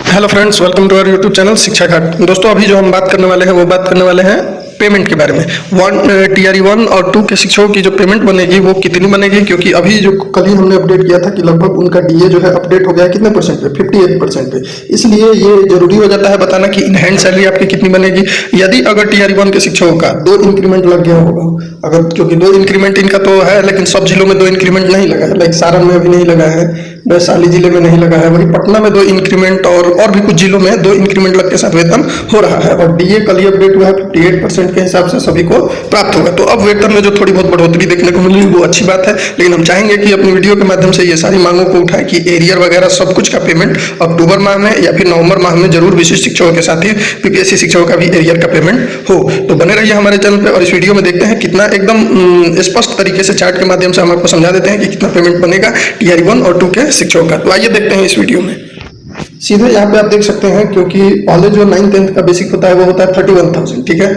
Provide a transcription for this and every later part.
Hello friends, welcome to our YouTube channel Shiksha Ghat. दोस्तों, अभी जो हम बात करने वाले हैं वो बात करने वाले हैं पेमेंट के बारे में। टीआरई 1 और 2 के शिक्षकों की जो पेमेंट बनेगी वो कितनी बनेगी, क्योंकि अभी जो कल ही हमने अपडेट किया था कि लगभग उनका डीए जो है अपडेट हो गया है कितने परसेंट पे, 58% पे। इसलिए ये जरूरी हो जाता है बताना कि इन हैंड सैलरी आपकी कितनी बनेगी। यदि अगर टीआरई 1 के शिक्षकों का 2 इंक्रीमेंट लग गया होगा, अगर क्योंकि 2 इंक्रीमेंट इनका तो है, लेकिन सब जिलों में 2 इंक्रीमेंट नहीं लगा है। लाइक सारण में अभी नहीं लगा है, वैशाली जिले में नहीं लगा है, वही पटना में 2 इंक्रीमेंट और भी कुछ जिलों में 2 इंक्रीमेंट लग के साथ वेतन हो रहा है। और डीए कल ही अपडेट हुआ है, 58% के हिसाब से सभी को प्राप्त होगा। तो अब वेतन में जो थोड़ी बहुत बढ़ोतरी देखने को मिली वो अच्छी बात है, लेकिन हम चाहेंगे कि अपनी वीडियो के माध्यम से ये सारी मांगों को उठाएं कि एरियर वगैरह सब कुछ का पेमेंट अक्टूबर माह में या फिर नवंबर माह में जरूर विशिष्ट शिक्षकों के साथ ही पीपीएससी शिक्षकों का भी एरियर का पेमेंट हो। तो बने रहिए हमारे चैनल पे और इस वीडियो में देखते हैं कितना एकदम स्पष्ट तरीके से चार्ट के माध्यम से हम आपको समझा देते हैं कि कितना पेमेंट बनेगा टीआरई 1 और 2 के शिक्षकों का। तो आइए देखते हैं इस वीडियो में। सीधे यहाँ पे आप देख सकते हैं, क्योंकि पहले जो 9th 10th का बेसिक होता है वो होता है 31,000, ठीक है।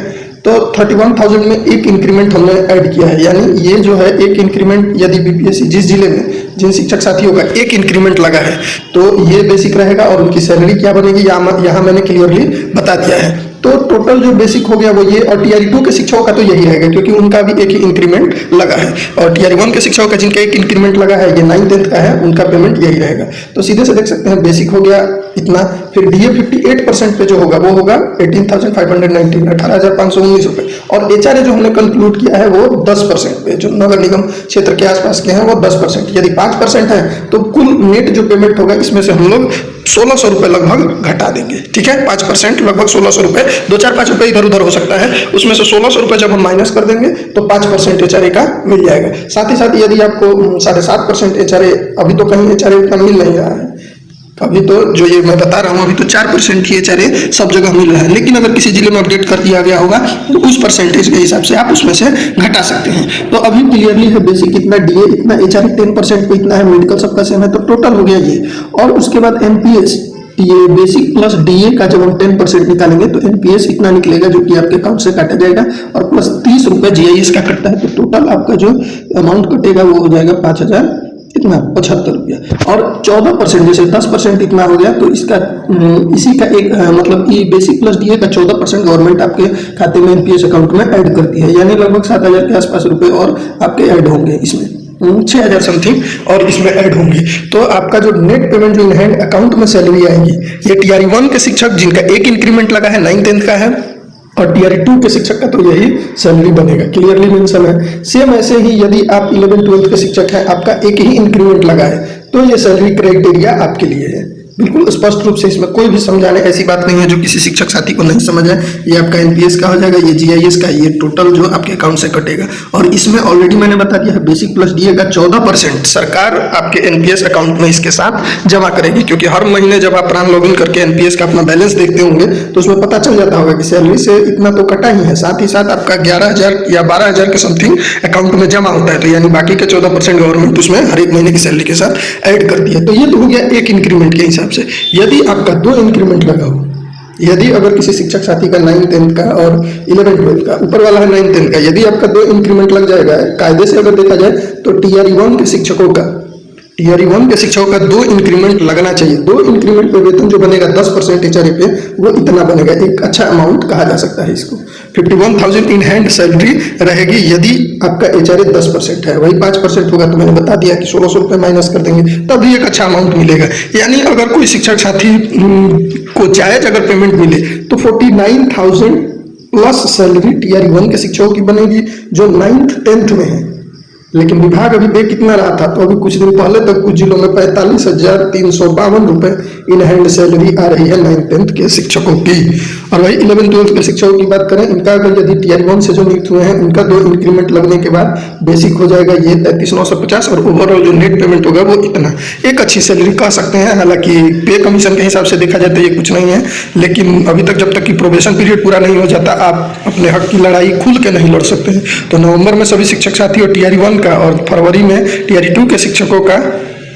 तो 31,000 में एक इंक्रीमेंट हमने ऐड किया है, यानी ये जो है एक इंक्रीमेंट यदि बीपीएससी जिस जिले में जिन शिक्षक साथियों का एक इंक्रीमेंट लगा है तो ये बेसिक रहेगा और उनकी सैलरी क्या बनेगी यहाँ मैंने क्लियरली बता दिया है। तो टोटल जो बेसिक हो गया वो ये, और टीआरई 2 के शिक्षकों का तो यही रहेगा क्योंकि उनका भी एक ही इंक्रीमेंट लगा है। और टीआरई 1 के शिक्षकों का जिनका एक इंक्रीमेंट लगा है, ये 9th 10th का है, उनका पेमेंट यही रहेगा। तो सीधे से देख सकते हैं बेसिक हो गया इतना, फिर डीए 58% पे जो होगा वो होगा 18,519, 18,519 रुपए। और एचआरए जो हमने कंक्लूड किया है वो 10% पे, जो नगर निगम क्षेत्र के आसपास के हैं वो 10%। यदि 5% है तो कुल नेट जो पेमेंट होगा इसमें से हम लोग 1,600 रुपए लगभग घटा देंगे, ठीक है। 5% लगभग 1,600 रुपए, 2-4-5 रुपए इधर उधर हो सकता है, उसमें से 1,600 रुपए जब हम माइनस कर देंगे तो 5% एचआरए का मिल जाएगा। साथ ही साथ यदि आपको 7.5% एचआरए, अभी तो कहीं एचआरए इतना मिल नहीं रहा है, अभी तो जो ये मैं बता रहा हूँ अभी तो 4% ही एचआरए सब जगह मिल रहा है, लेकिन अगर किसी जिले में अपडेट कर दिया गया होगा तो उस परसेंटेज के हिसाब से आप उसमें से घटा सकते हैं। तो अभी क्लियरली है बेसिक इतना, डीए इतना, एचआरए 10% पे इतना है, मेडिकल सबका सेम है, तो टोटल हो गया ये। और उसके बाद एनपीएस, ये बेसिक प्लस डीए का जब हम 10% निकालेंगे तो एनपीएस इतना निकलेगा जो कि आपके अकाउंट से काटा जाएगा, और प्लस 30 रुपए जीआईएस का कटता है। तो टोटल आपका जो अमाउंट कटेगा वो हो जाएगा 5,075 रुपया। और 14% जैसे 10% इतना हो गया तो इसका इसी का एक मतलब ये बेसिक प्लस डीए का 14% गवर्नमेंट आपके खाते में एनपीएस अकाउंट में ऐड करती है, यानी लगभग 7,000 के आसपास रुपए और आपके ऐड होंगे इसमें, 6,000 समथिंग और इसमें ऐड होंगी। तो आपका जो नेट पेमेंट जो इन हैंड अकाउंट में सैलरी आएगी, ये टीआरई 1 के शिक्षक जिनका एक इंक्रीमेंट लगा है 9th 10th का है, और टीआरई 2 के शिक्षक का तो यही सैलरी बनेगा, क्लियरली मेंशन है। सेम ऐसे ही यदि आप 11th 12th के शिक्षक हैं, आपका एक ही इंक्रीमेंट लगा है तो ये सैलरी क्राइटेरिया आपके लिए है। बिल्कुल स्पष्ट रूप से, इसमें कोई भी समझाने ऐसी बात नहीं है जो किसी शिक्षक साथी को नहीं समझ है। ये आपका एनपीएस का हो जाएगा, ये जीआईएस का, ये टोटल जो आपके अकाउंट से कटेगा। और इसमें ऑलरेडी मैंने बता दिया है बेसिक प्लस डीए का 14% सरकार आपके एनपीएस अकाउंट में इसके साथ जमा करेगी, क्योंकि हर महीने जब आप प्रान लॉगिन करके एनपीएस का अपना बैलेंस देखते होंगे तो उसमें पता चल जाता होगा कि सैलरी से इतना तो कटा ही है, साथ ही साथ आपका 11,000 या 12,000 के समथिंग अकाउंट में जमा होता है। तो यानी बाकी के 14% गवर्नमेंट उसमें हर एक महीने की सैलरी के साथ ऐड करती है। तो ये तो हो गया एक इंक्रीमेंट के हिसाब से। यदि आपका 2 इंक्रीमेंट लगा हो, यदि अगर किसी शिक्षक साथी का 9th 10th का और 11th 12th का, ऊपर वाला है 9th 10th का, यदि आपका 2 इंक्रीमेंट लग जाएगा कायदे से अगर देखा जाए तो टीआरई 1 के शिक्षकों का 2 इंक्रीमेंट लगना चाहिए। 2 इंक्रीमेंट पे वेतन जो बनेगा 10% एचआरए पे वो इतना बनेगा, एक अच्छा अमाउंट कहा जा सकता है इसको। 51,000 इन हैंड सैलरी रहेगी यदि आपका एचआरए 10% है, वही 5% होगा तो मैंने बता दिया कि 1,600 रुपये माइनस कर देंगे तब भी एक अच्छा अमाउंट मिलेगा। यानी अगर कोई शिक्षक साथी को जायज अगर पेमेंट मिले तो 49,000 प्लस सैलरी टीआरई 1 के शिक्षकों की बनेगी जो 9th 10th में है। लेकिन विभाग अभी दे कितना रहा था, तो अभी कुछ दिन पहले तक कुछ जिलों में 45,352 रुपए इन हैंड सैलरी आ रही है 9th 10th के शिक्षकों की। और वही 11th 12th के शिक्षकों की बात करें, इनका अगर यदि टीआरई 1 से जो नियुक्त हुए हैं उनका 2 इंक्रीमेंट लगने के बाद बेसिक हो जाएगा ये 33,950, और ओवरऑल जो नेट पेमेंट होगा वो इतना। एक अच्छी सैलरी कह सकते हैं, हालांकि पे कमीशन के हिसाब से देखा जाए तो ये कुछ नहीं है, लेकिन अभी तक जब तक कि प्रोबेशन पीरियड पूरा नहीं हो जाता आप अपने हक की लड़ाई खुल के नहीं लड़ सकते हैं। तो नवंबर में सभी शिक्षक साथी और टीआरई 1 का, और फरवरी में टीआरई 2 के शिक्षकों का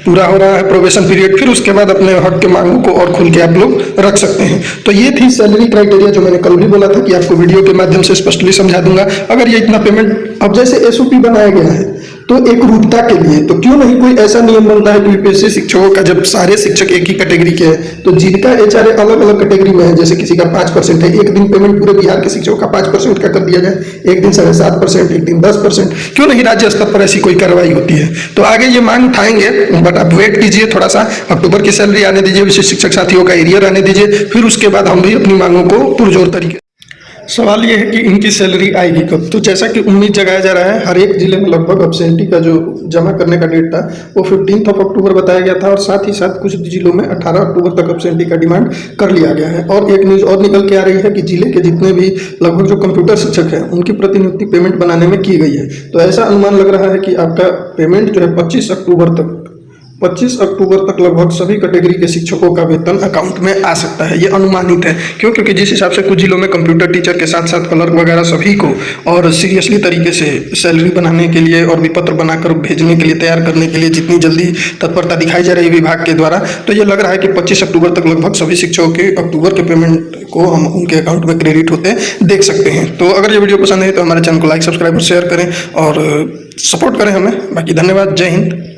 पूरा हो रहा है प्रोबेशन पीरियड, फिर उसके बाद अपने हक के मांगों को और खुल के आप लोग रख सकते हैं। तो ये थी सैलरी क्राइटेरिया जो मैंने कल भी बोला था कि आपको वीडियो के माध्यम से स्पष्टली समझा दूंगा। अगर ये इतना पेमेंट, अब जैसे एसओपी बनाया गया है तो एक रूपता के लिए तो क्यों नहीं कोई ऐसा नियम बनता है कि यूपीएससी शिक्षकों का, जब सारे शिक्षक एक ही कैटेगरी के हैं तो जिनका एचआरए अलग अलग कैटेगरी में है, जैसे किसी का 5% है, एक दिन पेमेंट पूरे बिहार के शिक्षकों का 5% का कर दिया जाए, एक दिन 7.5%, एक दिन 10%, क्यों नहीं राज्य स्तर पर ऐसी कोई कार्रवाई होती है। तो आगे ये मांग उठाएंगे, बट आप वेट कीजिए थोड़ा सा, अक्टूबर की सैलरी आने दीजिए, विशेष शिक्षक साथियों का एरियर आने दीजिए, फिर उसके बाद हम भी अपनी मांगों को पुरजोर तरीके। सवाल यह है कि इनकी सैलरी आएगी कब। तो जैसा कि उम्मीद जगाया जा रहा है, हर एक जिले में लगभग अब्सेंटी का जो जमा करने का डेट था वो 15 अक्टूबर बताया गया था, और साथ ही साथ कुछ जिलों में 18 अक्टूबर तक अब्सेंटी का डिमांड कर लिया गया है। और एक न्यूज़ और निकल के आ रही है कि जिले के जितने भी लगभग जो कंप्यूटर शिक्षक हैं उनकी प्रतिनियुक्ति पेमेंट बनाने में की गई है। तो ऐसा अनुमान लग रहा है कि आपका पेमेंट जो है 25 अक्टूबर तक लगभग सभी कैटेगरी के शिक्षकों का वेतन अकाउंट में आ सकता है। ये अनुमानित है, क्यों? क्योंकि जिस हिसाब से कुछ जिलों में कंप्यूटर टीचर के साथ साथ क्लर्क वगैरह सभी को और सीरियसली तरीके से सैलरी बनाने के लिए और विपत्र बनाकर भेजने के लिए, तैयार करने के लिए जितनी जल्दी तत्परता दिखाई जा रही है विभाग के द्वारा, तो ये लग रहा है कि 25 अक्टूबर तक लगभग सभी शिक्षकों के अक्टूबर के पेमेंट को हम उनके अकाउंट में क्रेडिट होते देख सकते हैं। तो अगर ये वीडियो पसंद है तो हमारे चैनल को लाइक, सब्सक्राइब और शेयर करें और सपोर्ट करें हमें। बाकी धन्यवाद, जय हिंद।